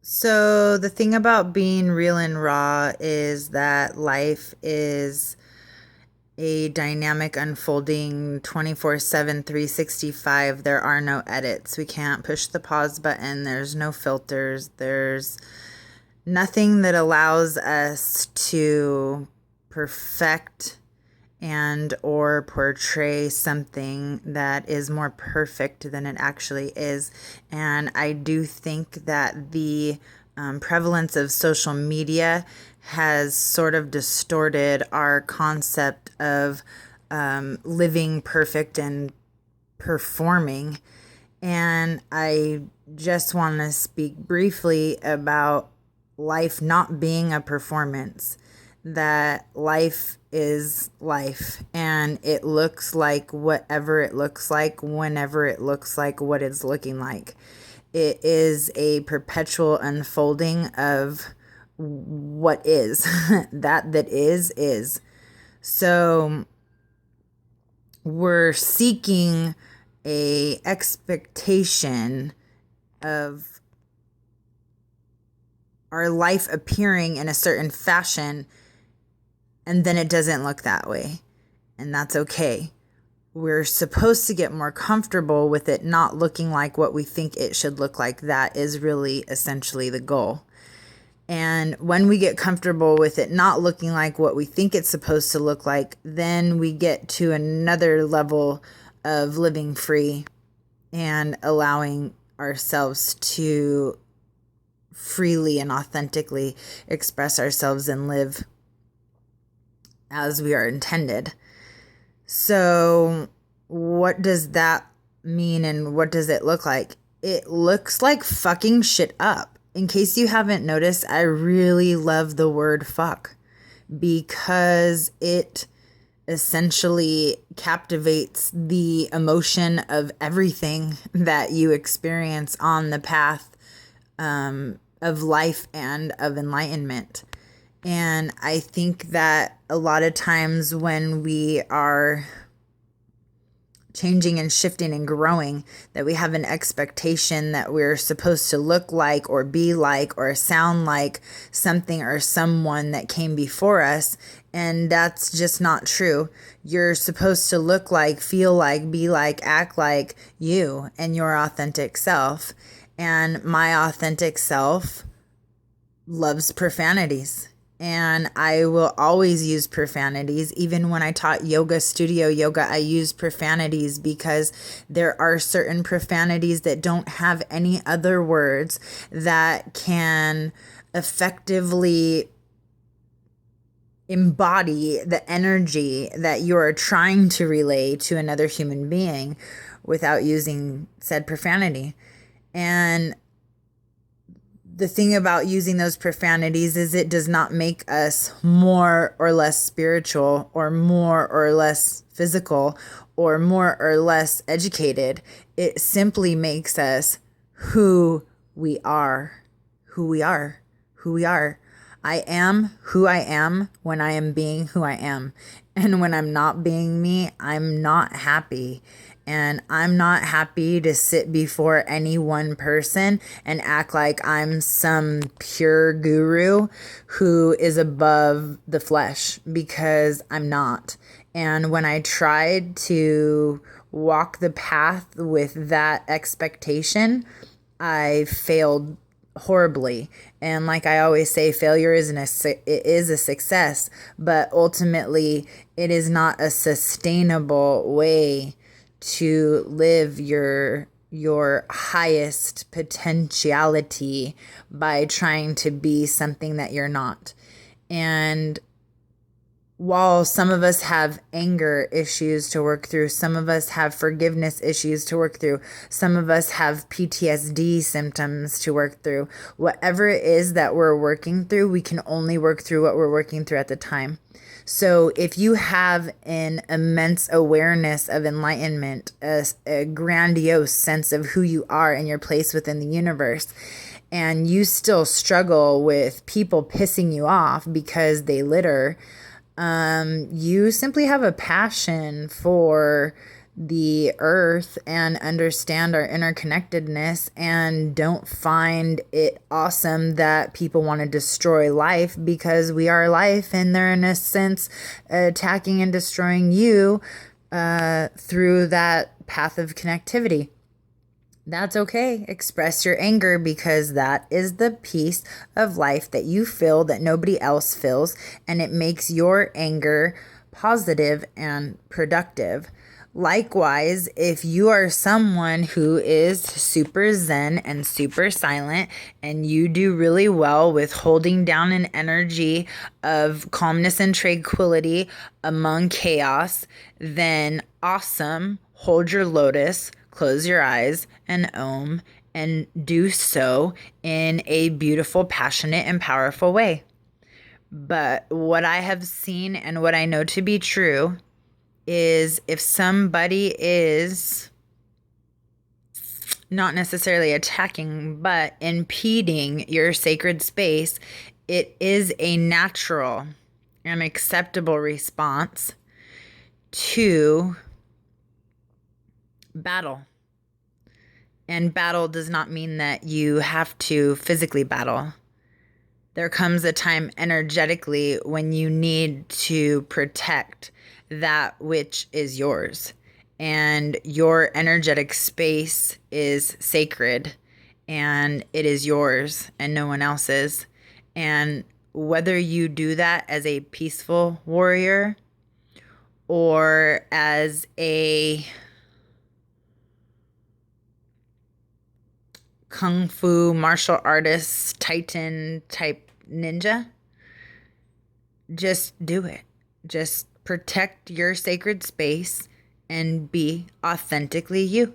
So, the thing about being real and raw is that life is a dynamic unfolding 24/7, 365. There are no edits. We can't push the pause button. There's no filters. There's nothing that allows us to perfect and or portray something that is more perfect than it actually is. And I do think that the prevalence of social media has sort of distorted our concept of living perfect and performing. And I just want to speak briefly about life not being a performance, that life is life and it looks like whatever it looks like whenever it looks like what it's looking like. It is a perpetual unfolding of what is. That is. So we're seeking a expectation of our life appearing in a certain fashion, and then it doesn't look that way. And that's okay. We're supposed to get more comfortable with it not looking like what we think it should look like. That is really essentially the goal. And when we get comfortable with it not looking like what we think it's supposed to look like, then we get to another level of living free and allowing ourselves to freely and authentically express ourselves and live as we are intended. So, what does that mean and what does it look like? It looks like fucking shit up. In case you haven't noticed, I really love the word fuck because it essentially captivates the emotion of everything that you experience on the path of life and of enlightenment. And I think that a lot of times when we are changing and shifting and growing, that we have an expectation that we're supposed to look like or be like or sound like something or someone that came before us. And that's just not true. You're supposed to look like, feel like, be like, act like you and your authentic self. And my authentic self loves profanities. And I will always use profanities. Even when I taught yoga, studio yoga, I use profanities because there are certain profanities that don't have any other words that can effectively embody the energy that you're trying to relay to another human being without using said profanity. And the thing about using those profanities is it does not make us more or less spiritual or more or less physical or more or less educated. It simply makes us who we are, who we are, who we are. I am who I am when I am being who I am. And when I'm not being me, I'm not happy. And I'm not happy to sit before any one person and act like I'm some pure guru who is above the flesh, because I'm not. And when I tried to walk the path with that expectation, I failed horribly. And like I always say, failure it is a success, but ultimately it is not a sustainable way to live your highest potentiality by trying to be something that you're not. And while some of us have anger issues to work through, some of us have forgiveness issues to work through, some of us have PTSD symptoms to work through, whatever it is that we're working through, we can only work through what we're working through at the time. So if you have an immense awareness of enlightenment, a grandiose sense of who you are and your place within the universe, and you still struggle with people pissing you off because they litter, you simply have a passion for the earth and understand our interconnectedness, and don't find it awesome that people want to destroy life, because we are life and they're in a sense attacking and destroying you through that path of connectivity. That's okay. Express your anger, because that is the piece of life that you feel that nobody else feels, and it makes your anger positive and productive. Likewise, if you are someone who is super zen and super silent, and you do really well with holding down an energy of calmness and tranquility among chaos, then awesome. Hold your lotus, close your eyes, and Om, and do so in a beautiful, passionate, and powerful way. But what I have seen and what I know to be true is, if somebody is not necessarily attacking, but impeding your sacred space, it is a natural and acceptable response to battle. And battle does not mean that you have to physically battle. There comes a time energetically when you need to protect that which is yours. And your energetic space is sacred, and it is yours and no one else's. And whether you do that as a peaceful warrior or as a kung fu martial artist titan type ninja, just do it. Just protect your sacred space and be authentically you.